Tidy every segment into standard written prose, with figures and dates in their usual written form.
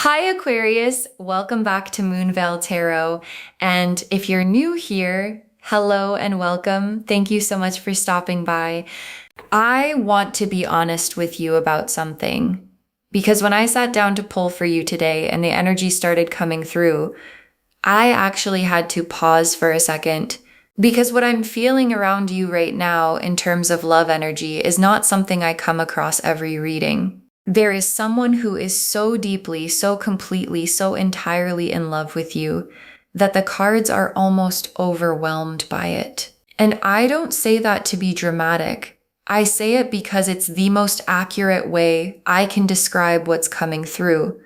Hi, Aquarius. Welcome back to Moonveil Tarot. And if you're new here, hello and welcome. Thank you so much for stopping by. I want to be honest with you about something because when I sat down to pull for you today and the energy started coming through, I actually had to pause for a second because what I'm feeling around you right now in terms of love energy is not something I come across every reading. There is someone who is so deeply, so completely, so entirely in love with you that the cards are almost overwhelmed by it. And I don't say that to be dramatic. I say it because it's the most accurate way I can describe what's coming through.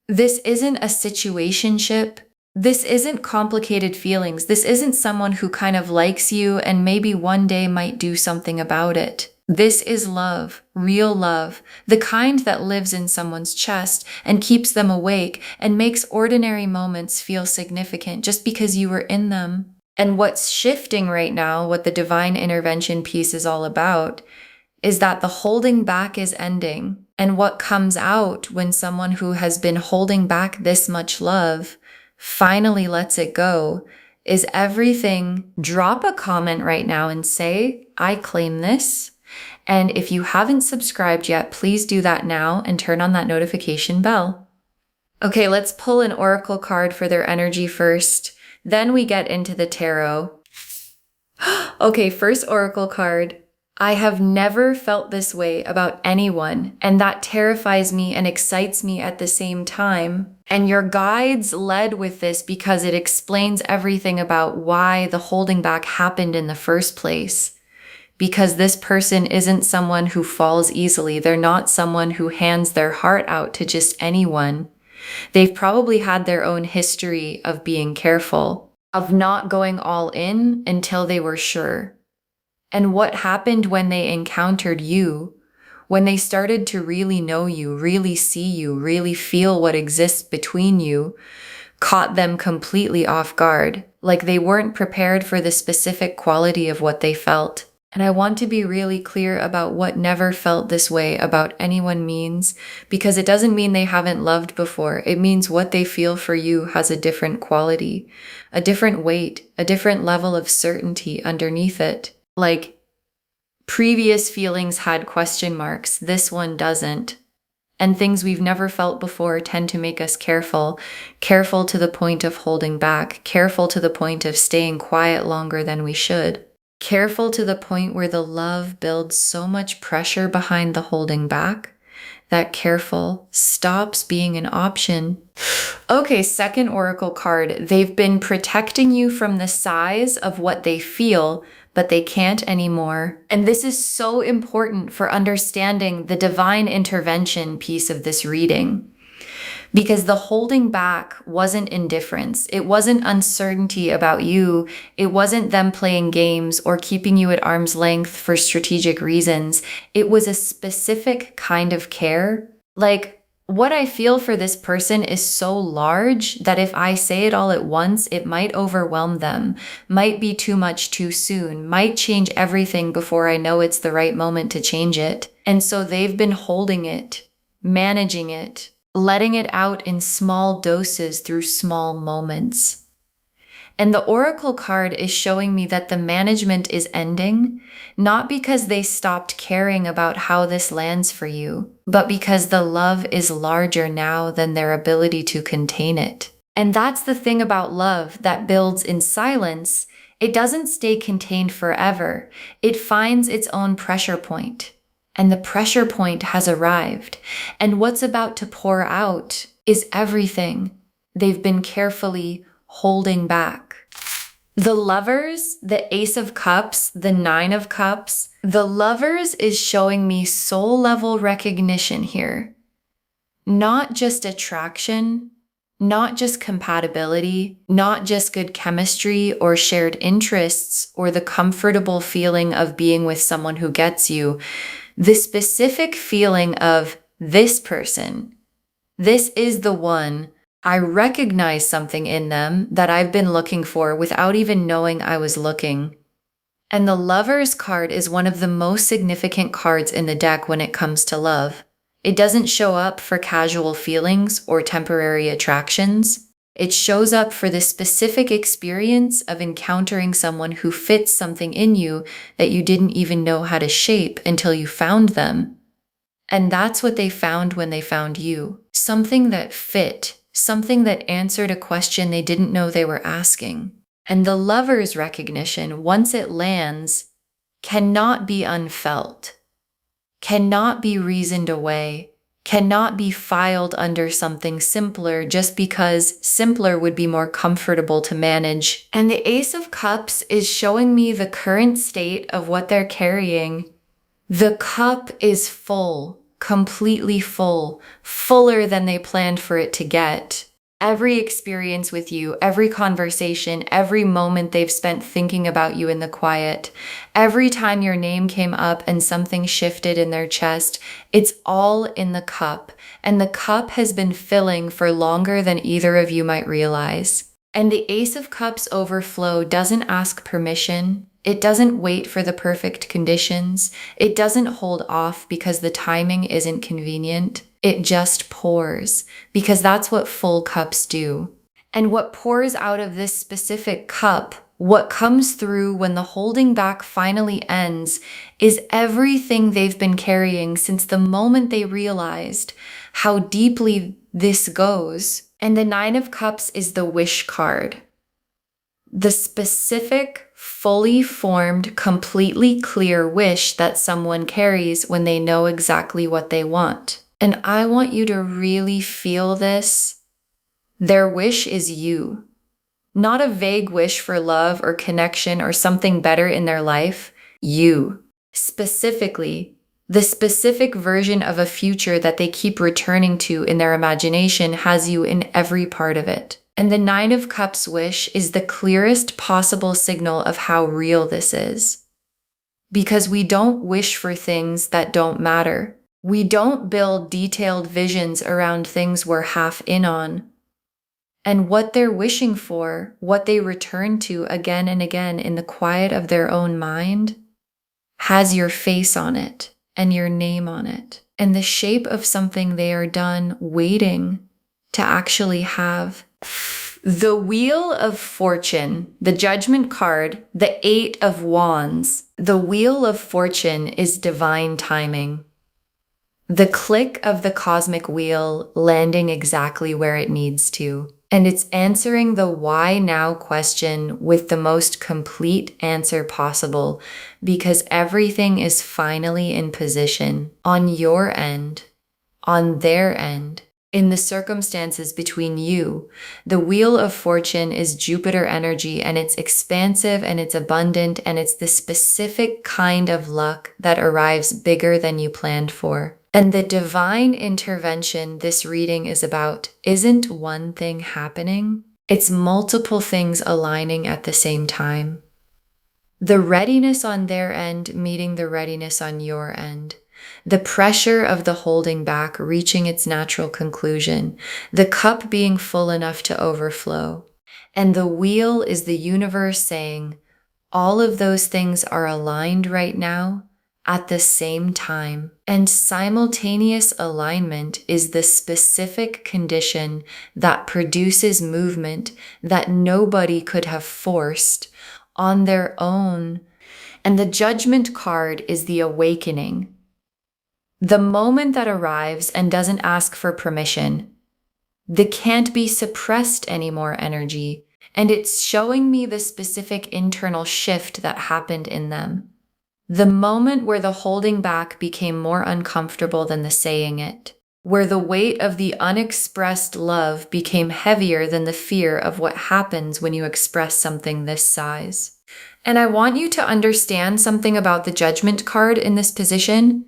This isn't a situationship. This isn't complicated feelings. This isn't someone who kind of likes you and maybe one day might do something about it. This is love, real love, the kind that lives in someone's chest and keeps them awake and makes ordinary moments feel significant just because you were in them. And what's shifting right now, what the divine intervention piece is all about, is that the holding back is ending. And what comes out when someone who has been holding back this much love finally lets it go is everything. Drop a comment right now and say, I claim this. And if you haven't subscribed yet, please do that now and turn on that notification bell. Okay, let's pull an oracle card for their energy first. Then we get into the tarot. Okay, first oracle card. I have never felt this way about anyone, and that terrifies me and excites me at the same time. And your guides led with this because it explains everything about why the holding back happened in the first place. Because this person isn't someone who falls easily. They're not someone who hands their heart out to just anyone. They've probably had their own history of being careful, of not going all in until they were sure. And what happened when they encountered you, when they started to really know you, really see you, really feel what exists between you, caught them completely off guard, like they weren't prepared for the specific quality of what they felt. And I want to be really clear about what never felt this way about anyone means, because it doesn't mean they haven't loved before. It means what they feel for you has a different quality, a different weight, a different level of certainty underneath it. Like previous feelings had question marks, this one doesn't. And things we've never felt before tend to make us careful to the point of holding back, careful to the point of staying quiet longer than we should. Careful to the point where the love builds so much pressure behind the holding back that careful stops being an option. Okay, second oracle card. They've been protecting you from the size of what they feel, but they can't anymore. And this is so important for understanding the divine intervention piece of this reading. Because the holding back wasn't indifference. It wasn't uncertainty about you. It wasn't them playing games or keeping you at arm's length for strategic reasons. It was a specific kind of care. Like, what I feel for this person is so large that if I say it all at once, it might overwhelm them, might be too much too soon, might change everything before I know it's the right moment to change it. And so they've been holding it, managing it, letting it out in small doses through small moments. And the oracle card is showing me that the management is ending, not because they stopped caring about how this lands for you, but because the love is larger now than their ability to contain it. And that's the thing about love that builds in silence. It doesn't stay contained forever. It finds its own pressure point. And the pressure point has arrived. And what's about to pour out is everything they've been carefully holding back. The Lovers, the Ace of Cups, the Nine of Cups. The Lovers is showing me soul level recognition here. Not just attraction, not just compatibility, not just good chemistry or shared interests or the comfortable feeling of being with someone who gets you. The specific feeling of this person, this is the one. I recognize something in them that I've been looking for without even knowing I was looking. And the Lovers card is one of the most significant cards in the deck when it comes to love. It doesn't show up for casual feelings or temporary attractions. It shows up for the specific experience of encountering someone who fits something in you that you didn't even know how to shape until you found them. And that's what they found when they found you. Something that fit, something that answered a question they didn't know they were asking. And the lover's recognition, once it lands, cannot be unfelt, cannot be reasoned away, cannot be filed under something simpler just because simpler would be more comfortable to manage. And the Ace of Cups is showing me the current state of what they're carrying. The cup is full, completely full, fuller than they planned for it to get. Every experience with you, every conversation, every moment they've spent thinking about you in the quiet, every time your name came up and something shifted in their chest, it's all in the cup. And the cup has been filling for longer than either of you might realize. And the Ace of Cups overflow doesn't ask permission. It doesn't wait for the perfect conditions. It doesn't hold off because the timing isn't convenient. It just pours, because that's what full cups do. And what pours out of this specific cup, what comes through when the holding back finally ends, is everything they've been carrying since the moment they realized how deeply this goes. And the Nine of Cups is the wish card. The specific, fully formed, completely clear wish that someone carries when they know exactly what they want. And I want you to really feel this. Their wish is you. Not a vague wish for love or connection or something better in their life. You. Specifically, the specific version of a future that they keep returning to in their imagination has you in every part of it. And the Nine of Cups wish is the clearest possible signal of how real this is. Because we don't wish for things that don't matter. We don't build detailed visions around things we're half in on. And what they're wishing for, what they return to again and again in the quiet of their own mind, has your face on it and your name on it and the shape of something they are done waiting to actually have. The Wheel of Fortune, the Judgment card, the Eight of Wands. The Wheel of Fortune is divine timing. The click of the cosmic wheel landing exactly where it needs to. And it's answering the why now question with the most complete answer possible, because everything is finally in position on your end, on their end, in the circumstances between you. The Wheel of Fortune is Jupiter energy, and it's expansive and it's abundant, and it's the specific kind of luck that arrives bigger than you planned for. And the divine intervention this reading is about isn't one thing happening, it's multiple things aligning at the same time. The readiness on their end meeting the readiness on your end. The pressure of the holding back reaching its natural conclusion. The cup being full enough to overflow. And the wheel is the universe saying, all of those things are aligned right now at the same time. And simultaneous alignment is the specific condition that produces movement that nobody could have forced on their own. And the Judgment card is the awakening. The moment that arrives and doesn't ask for permission. The can't be suppressed anymore energy. And it's showing me the specific internal shift that happened in them. The moment where the holding back became more uncomfortable than the saying it. Where the weight of the unexpressed love became heavier than the fear of what happens when you express something this size. And I want you to understand something about the Judgment card in this position.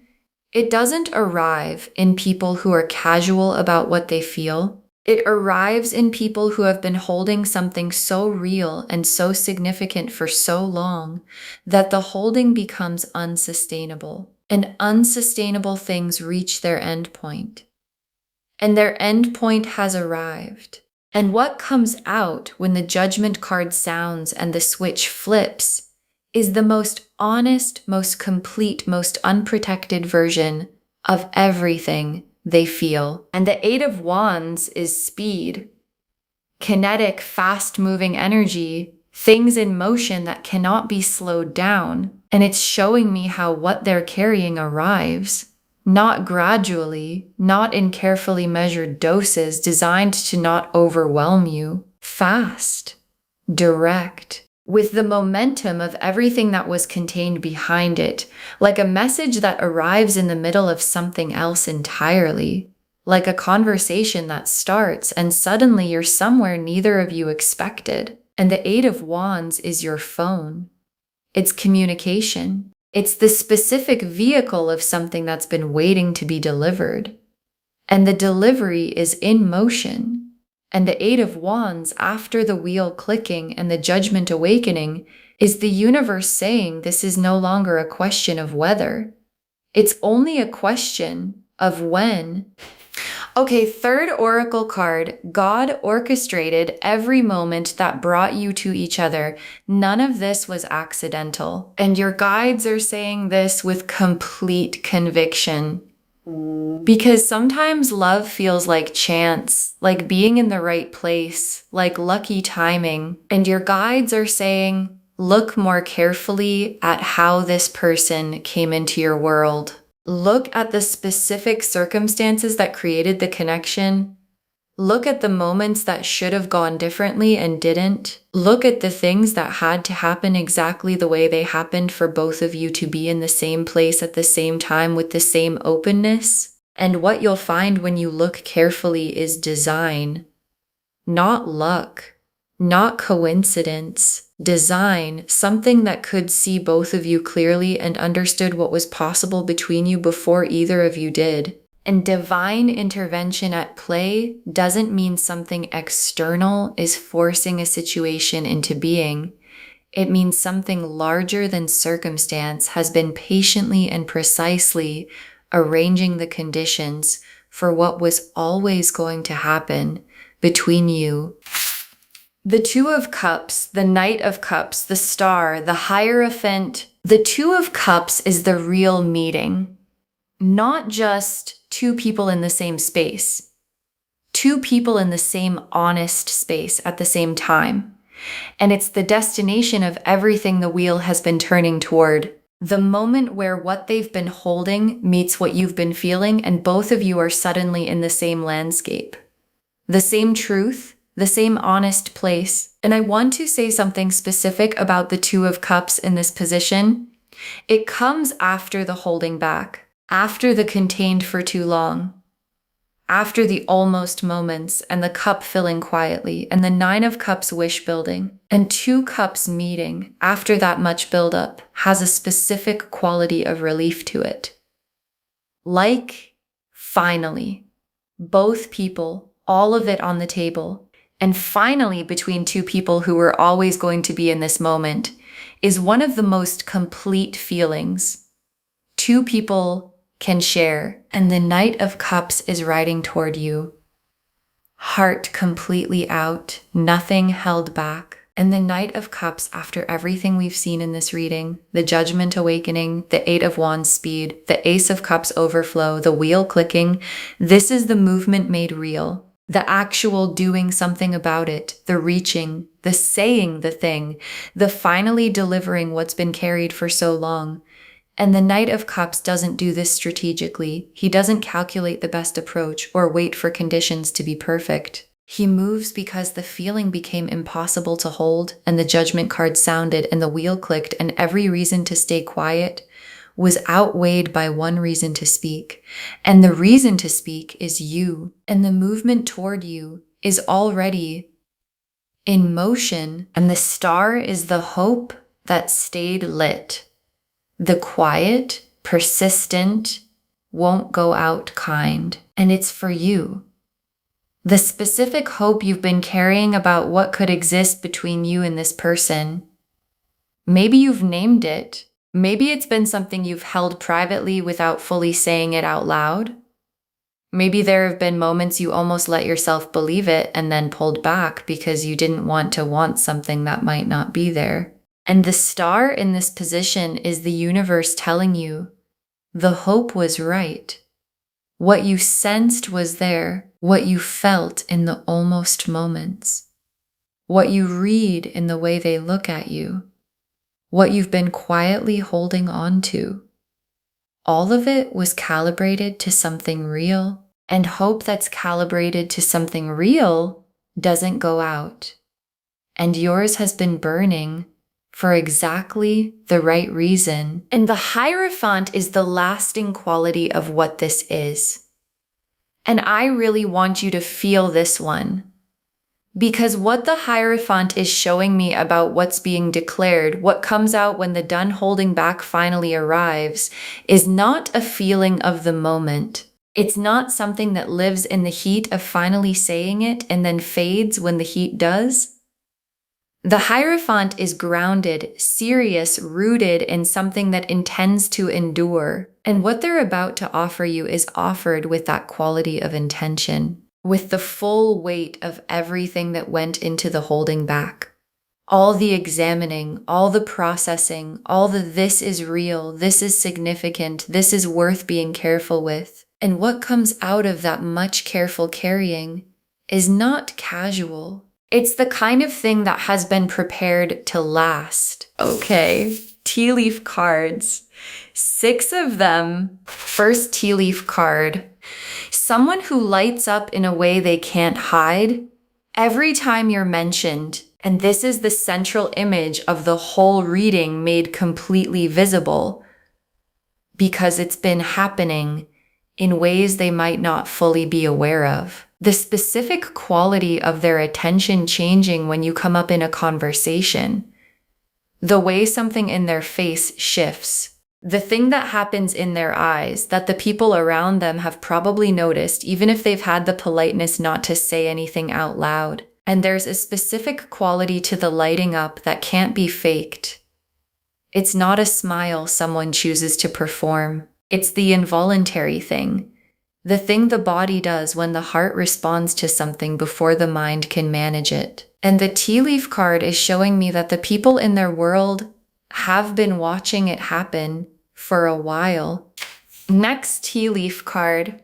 It doesn't arrive in people who are casual about what they feel. It arrives in people who have been holding something so real and so significant for so long that the holding becomes unsustainable. And unsustainable things reach their end point. And their end point has arrived. And what comes out when the Judgment card sounds and the switch flips is the most honest, most complete, most unprotected version of everything they feel. And the Eight of Wands is speed, kinetic, fast-moving energy, things in motion that cannot be slowed down. And it's showing me how what they're carrying arrives, not gradually, not in carefully measured doses designed to not overwhelm you. Fast, direct, with the momentum of everything that was contained behind it, like a message that arrives in the middle of something else entirely, like a conversation that starts and suddenly you're somewhere neither of you expected. And the Eight of Wands is your phone. It's communication. It's the specific vehicle of something that's been waiting to be delivered. And the delivery is in motion. And the Eight of Wands, after the wheel clicking and the judgment awakening, is the universe saying this is no longer a question of whether. It's only a question of when. Okay, third oracle card. God orchestrated every moment that brought you to each other. None of this was accidental. And your guides are saying this with complete conviction. Because sometimes love feels like chance, like being in the right place, like lucky timing. And your guides are saying, look more carefully at how this person came into your world. Look at the specific circumstances that created the connection. Look at the moments that should have gone differently and didn't. Look at the things that had to happen exactly the way they happened for both of you to be in the same place at the same time with the same openness. And what you'll find when you look carefully is design, not luck, not coincidence. Design, something that could see both of you clearly and understood what was possible between you before either of you did. And divine intervention at play doesn't mean something external is forcing a situation into being. It means something larger than circumstance has been patiently and precisely arranging the conditions for what was always going to happen between you. The Two of Cups, the Knight of Cups, the Star, the Hierophant. The Two of Cups is the real meeting. Not just two people in the same space. Two people in the same honest space at the same time. And it's the destination of everything the wheel has been turning toward. The moment where what they've been holding meets what you've been feeling, and both of you are suddenly in the same landscape. The same truth, the same honest place. And I want to say something specific about the Two of Cups in this position. It comes after the holding back, after the contained for too long, after the almost moments and the cup filling quietly, and the Nine of Cups wish building. And Two Cups meeting after that much buildup has a specific quality of relief to it. Like, finally, both people, all of it on the table. And finally, between two people who were always going to be in this moment, is one of the most complete feelings two people can share. And the Knight of Cups is riding toward you. Heart completely out, nothing held back. And the Knight of Cups, after everything we've seen in this reading, the Judgment awakening, the Eight of Wands speed, the Ace of Cups overflow, the wheel clicking, this is the movement made real. The actual doing something about it, the reaching, the saying the thing, the finally delivering what's been carried for so long. And the Knight of Cups doesn't do this strategically. He doesn't calculate the best approach or wait for conditions to be perfect. He moves because the feeling became impossible to hold, and the Judgment card sounded and the wheel clicked, and every reason to stay quiet was outweighed by one reason to speak. And the reason to speak is you. And the movement toward you is already in motion. And the Star is the hope that stayed lit. The quiet, persistent, won't go out kind. And it's for you. The specific hope you've been carrying about what could exist between you and this person. Maybe you've named it. Maybe it's been something you've held privately without fully saying it out loud. Maybe there have been moments you almost let yourself believe it and then pulled back because you didn't want to want something that might not be there. And the Star in this position is the universe telling you, the hope was right. What you sensed was there, what you felt in the almost moments, what you read in the way they look at you, what you've been quietly holding on to. All of it was calibrated to something real, and hope that's calibrated to something real doesn't go out. And yours has been burning for exactly the right reason. And the Hierophant is the lasting quality of what this is. And I really want you to feel this one. Because what the Hierophant is showing me about what's being declared, what comes out when the done holding back finally arrives, is not a feeling of the moment. It's not something that lives in the heat of finally saying it and then fades when the heat does. The Hierophant is grounded, serious, rooted in something that intends to endure. And what they're about to offer you is offered with that quality of intention, with the full weight of everything that went into the holding back. All the examining, all the processing, all the this is real, this is significant, this is worth being careful with. And what comes out of that much careful carrying is not casual. It's the kind of thing that has been prepared to last. Okay, tea leaf cards. 6 of them. First tea leaf card. Someone who lights up in a way they can't hide. Every time you're mentioned, and this is the central image of the whole reading made completely visible, because it's been happening in ways they might not fully be aware of. The specific quality of their attention changing when you come up in a conversation. The way something in their face shifts. The thing that happens in their eyes that the people around them have probably noticed, even if they've had the politeness not to say anything out loud. And there's a specific quality to the lighting up that can't be faked. It's not a smile someone chooses to perform. It's the involuntary thing. The thing the body does when the heart responds to something before the mind can manage it. And the tea leaf card is showing me that the people in their world have been watching it happen for a while. Next tea leaf card,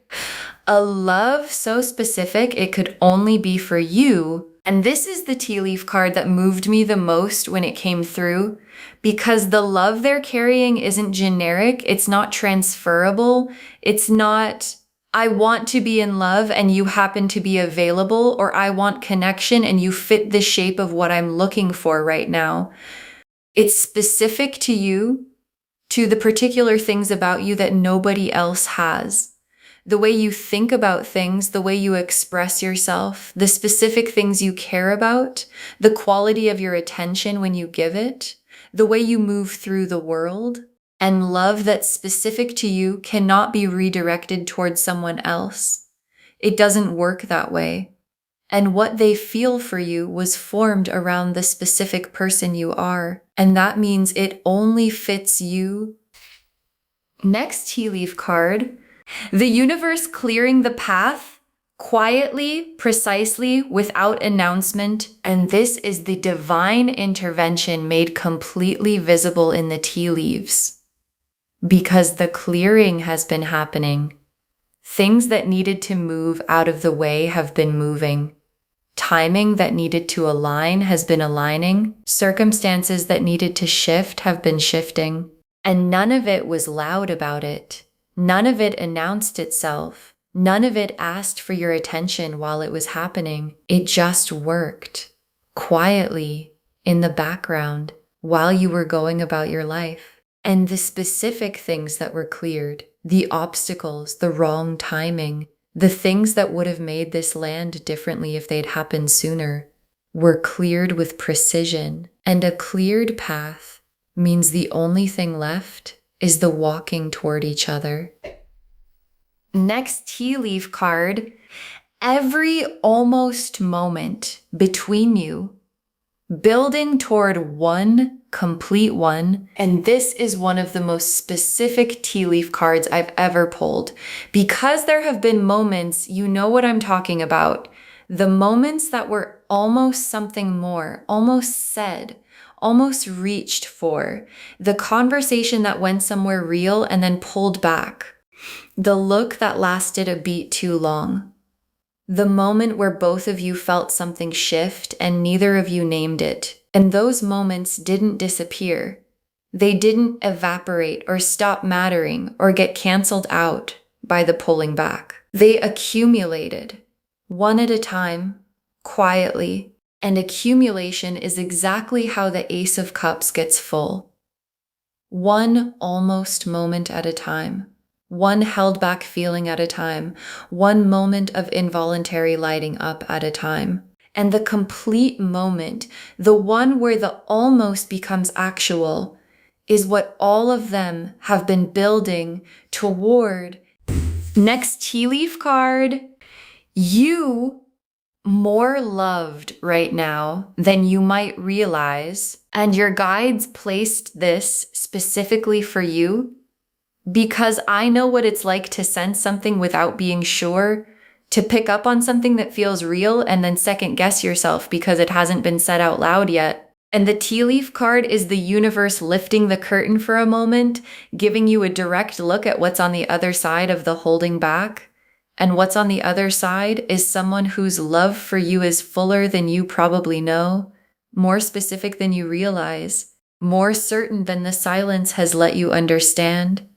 a love so specific it could only be for you. And this is the tea leaf card that moved me the most when it came through, because the love they're carrying isn't generic, it's not transferable, it's not I want to be in love and you happen to be available, or I want connection and you fit the shape of what I'm looking for right now. It's specific to you, to the particular things about you that nobody else has. The way you think about things, the way you express yourself, the specific things you care about, the quality of your attention when you give it, the way you move through the world. And love that's specific to you cannot be redirected towards someone else. It doesn't work that way. And what they feel for you was formed around the specific person you are. And that means it only fits you. Next tea leaf card. The universe clearing the path, quietly, precisely, without announcement. And this is the divine intervention made completely visible in the tea leaves. Because the clearing has been happening. Things that needed to move out of the way have been moving. Timing that needed to align has been aligning. Circumstances that needed to shift have been shifting. And none of it was loud about it. None of it announced itself. None of it asked for your attention while it was happening. It just worked. Quietly, in the background, while you were going about your life. And the specific things that were cleared, the obstacles, the wrong timing, the things that would have made this land differently if they'd happened sooner, were cleared with precision. And a cleared path means the only thing left is the walking toward each other. Next tea leaf card, every almost moment between you, building toward one complete one. And this is one of the most specific tea leaf cards I've ever pulled. Because there have been moments, you know what I'm talking about. The moments that were almost something more, almost said, almost reached for. The conversation that went somewhere real and then pulled back. The look that lasted a beat too long. The moment where both of you felt something shift and neither of you named it. And those moments didn't disappear. They didn't evaporate or stop mattering or get canceled out by the pulling back. They accumulated, one at a time, quietly. And accumulation is exactly how the Ace of Cups gets full. One almost moment at a time. One held back feeling at a time, one moment of involuntary lighting up at a time. And the complete moment, the one where the almost becomes actual, is what all of them have been building toward. Next tea leaf card, you more loved right now than you might realize. And your guides placed this specifically for you because I know what it's like to sense something without being sure, to pick up on something that feels real and then second guess yourself because it hasn't been said out loud yet. And the tea leaf card is the universe lifting the curtain for a moment, giving you a direct look at what's on the other side of the holding back. And what's on the other side is someone whose love for you is fuller than you probably know, more specific than you realize, more certain than the silence has let you understand.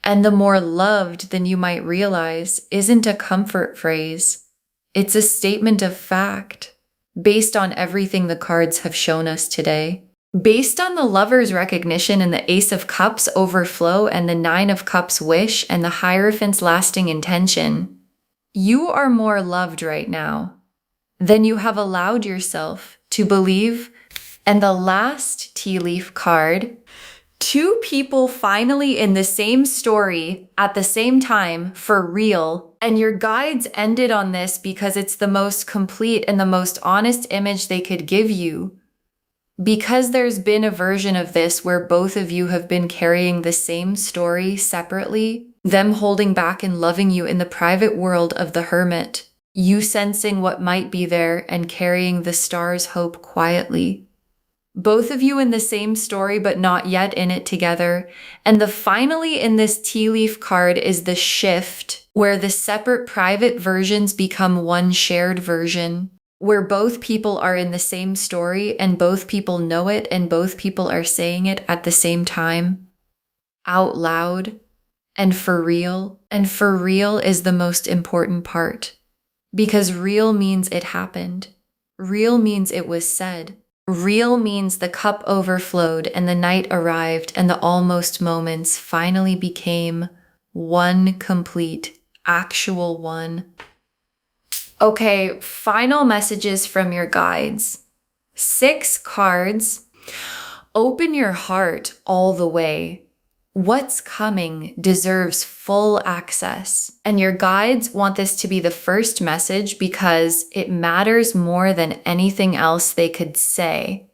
And the more loved than you might realize isn't a comfort phrase. It's a statement of fact, based on everything the cards have shown us today. Based on the Lover's recognition and the Ace of Cups overflow and the Nine of Cups wish and the Hierophant's lasting intention, you are more loved right now than you have allowed yourself to believe. And the last tea leaf card, two people finally in the same story at the same time for real. And your guides ended on this because it's the most complete and the most honest image they could give you. Because there's been a version of this where both of you have been carrying the same story separately, them holding back and loving you in the private world of the Hermit, you sensing what might be there and carrying the star's hope quietly. Both of you in the same story, but not yet in it together. And the finally in this tea leaf card is the shift, where the separate private versions become one shared version, where both people are in the same story and both people know it and both people are saying it at the same time, out loud, and for real. And for real is the most important part, because real means it happened. Real means it was said. Real means the cup overflowed and the night arrived and the almost moments finally became one complete, actual one. Okay, final messages from your guides. 6 cards. Open your heart all the way. What's coming deserves full access. And your guides want this to be the first message because it matters more than anything else they could say.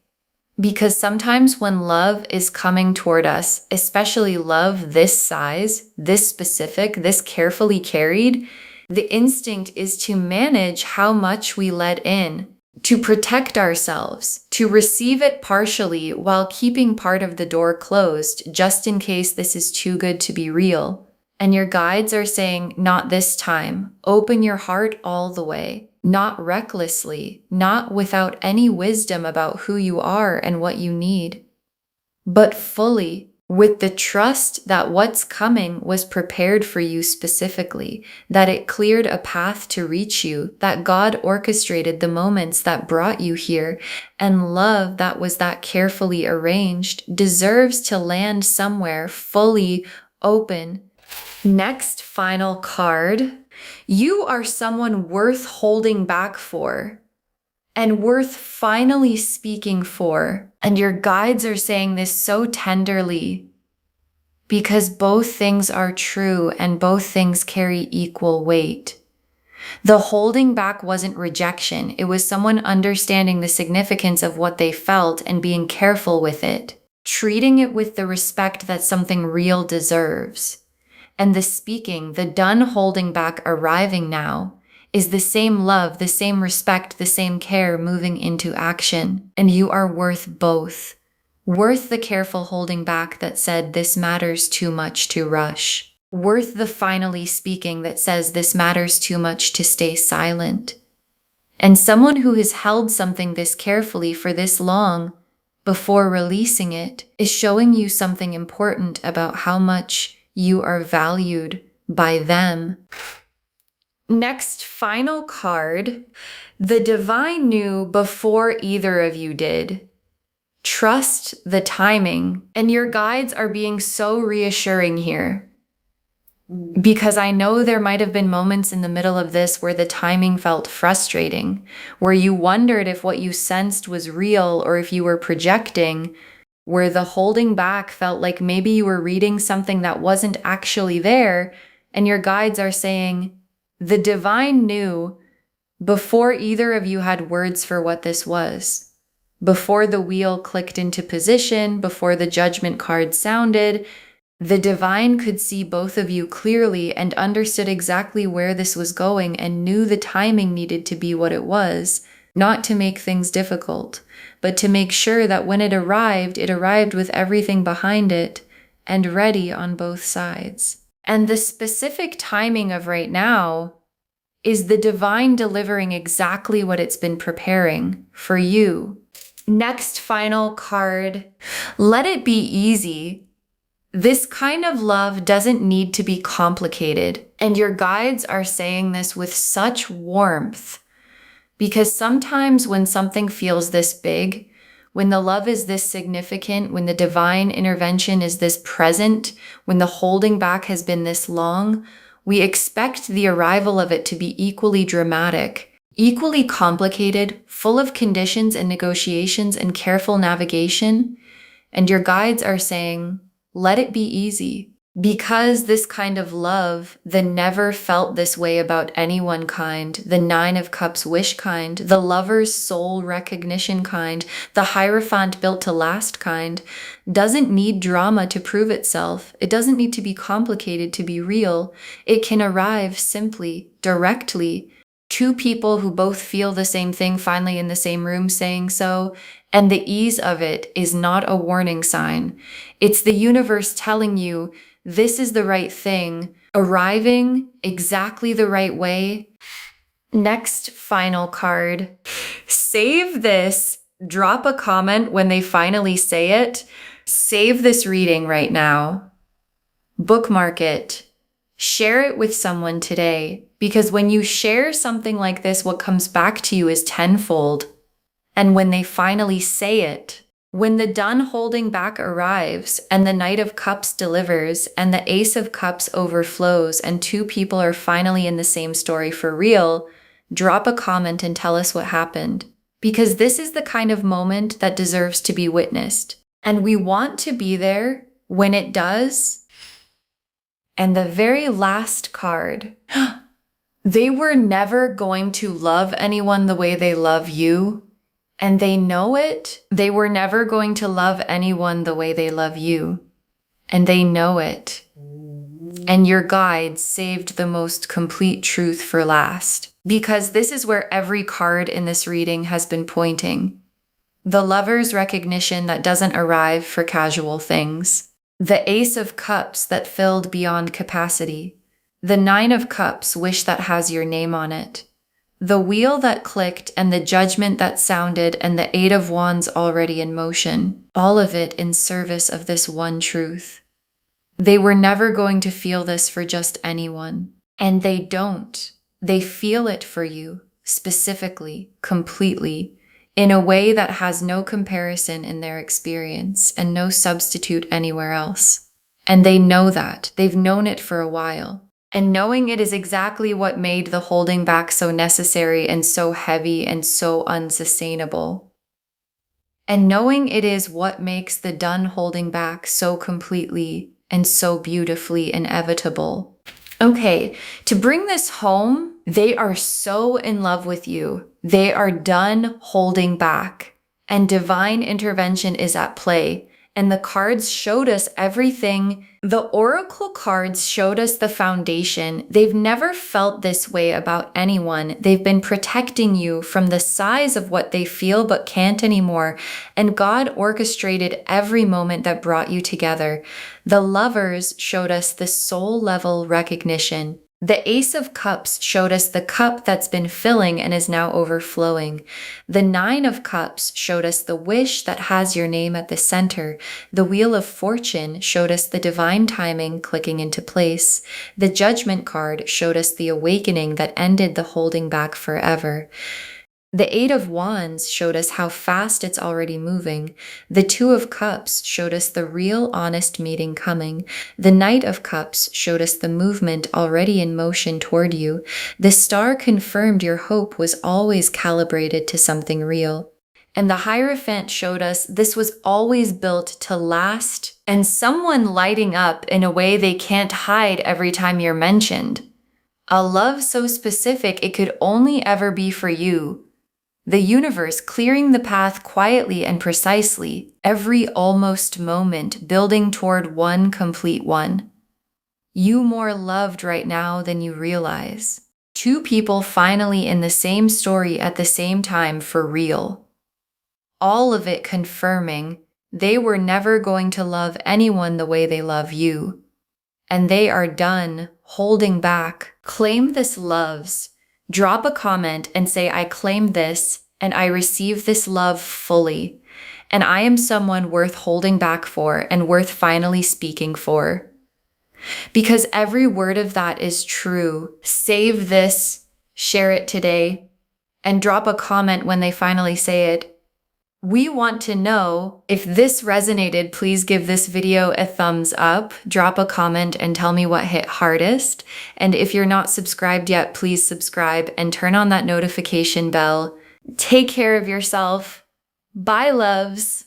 Because sometimes when love is coming toward us, especially love this size, this specific, this carefully carried, the instinct is to manage how much we let in, to protect ourselves, to receive it partially while keeping part of the door closed, just in case this is too good to be real. And your guides are saying, not this time. Open your heart all the way, not recklessly, not without any wisdom about who you are and what you need, but fully, with the trust that what's coming was prepared for you specifically, that it cleared a path to reach you, that God orchestrated the moments that brought you here, and love that was that carefully arranged deserves to land somewhere fully open. Next final card. You are someone worth holding back for and worth finally speaking for. And your guides are saying this so tenderly because both things are true and both things carry equal weight. The holding back wasn't rejection. It was someone understanding the significance of what they felt and being careful with it, treating it with the respect that something real deserves. And the speaking, the done holding back arriving now, is the same love, the same respect, the same care moving into action. And you are worth both. Worth the careful holding back that said this matters too much to rush. worth the finally speaking that says this matters too much to stay silent. And someone who has held something this carefully for this long before releasing it is showing you something important about how much you are valued by them. Next, final card. The divine knew before either of you did. Trust the timing. And your guides are being so reassuring here. Because I know there might have been moments in the middle of this where the timing felt frustrating, where you wondered if what you sensed was real or if you were projecting, where the holding back felt like maybe you were reading something that wasn't actually there, and your guides are saying, the divine knew before either of you had words for what this was, before the wheel clicked into position, before the judgment card sounded. The divine could see both of you clearly and understood exactly where this was going and knew the timing needed to be what it was, not to make things difficult, but to make sure that when it arrived with everything behind it and ready on both sides. And the specific timing of right now is the divine delivering exactly what it's been preparing for you. Next final card, let it be easy. This kind of love doesn't need to be complicated. And your guides are saying this with such warmth, because sometimes when something feels this big, when the love is this significant, when the divine intervention is this present, when the holding back has been this long, we expect the arrival of it to be equally dramatic, equally complicated, full of conditions and negotiations and careful navigation. And your guides are saying, let it be easy. Because this kind of love, the never felt this way about anyone kind, the 9 of Cups wish kind, the lover's soul recognition kind, the Hierophant built to last kind, doesn't need drama to prove itself. It doesn't need to be complicated to be real. It can arrive simply, directly. 2 people who both feel the same thing finally in the same room saying so, and the ease of it is not a warning sign. It's the universe telling you this is the right thing, arriving exactly the right way. Next final card. Save this. Drop a comment when they finally say it. Save this reading right now. Bookmark it. Share it with someone today, because when you share something like this, what comes back to you is tenfold. And when they finally say it, when the done holding back arrives and the Knight of Cups delivers and the Ace of Cups overflows and 2 people are finally in the same story for real, drop a comment and tell us what happened. Because this is the kind of moment that deserves to be witnessed. And we want to be there when it does. And the very last card, they were never going to love anyone the way they love you. And they know it. They were never going to love anyone the way they love you. And they know it. And your guide saved the most complete truth for last. Because this is where every card in this reading has been pointing. The lover's recognition that doesn't arrive for casual things. The Ace of Cups that filled beyond capacity. The 9 of Cups wish that has your name on it. The wheel that clicked and the judgment that sounded and the 8 of Wands already in motion, all of it in service of this one truth. They were never going to feel this for just anyone. And they don't. They feel it for you, specifically, completely, in a way that has no comparison in their experience and no substitute anywhere else. And they know that. They've known it for a while. And knowing it is exactly what made the holding back so necessary and so heavy and so unsustainable. And knowing it is what makes the done holding back so completely and so beautifully inevitable. Okay, to bring this home, they are so in love with you. They are done holding back. And divine intervention is at play. and the cards showed us everything. The oracle cards showed us the foundation. They've never felt this way about anyone. They've been protecting you from the size of what they feel but can't anymore. And God orchestrated every moment that brought you together. The lovers showed us the soul level recognition. The Ace of Cups showed us the cup that's been filling and is now overflowing. The Nine of Cups showed us the wish that has your name at the center. The Wheel of Fortune showed us the divine timing clicking into place. The Judgment card showed us the awakening that ended the holding back forever. The Eight of Wands showed us how fast it's already moving. The Two of Cups showed us the real honest meeting coming. The Knight of Cups showed us the movement already in motion toward you. The Star confirmed your hope was always calibrated to something real. And the Hierophant showed us this was always built to last, and someone lighting up in a way they can't hide every time you're mentioned. A love so specific it could only ever be for you. The universe clearing the path quietly and precisely, every almost moment building toward one complete one. You more loved right now than you realize. Two people finally in the same story at the same time for real. All of it confirming they were never going to love anyone the way they love you. And they are done holding back. Claim this loves. Drop a comment and say, I claim this and I receive this love fully. And I am someone worth holding back for and worth finally speaking for. Because every word of that is true. Save this, share it today, and drop a comment when they finally say it. We want to know if this resonated. Please give this video a thumbs up, drop a comment and tell me what hit hardest. And if you're not subscribed yet, please subscribe and turn on that notification bell. Take care of yourself. Bye, loves.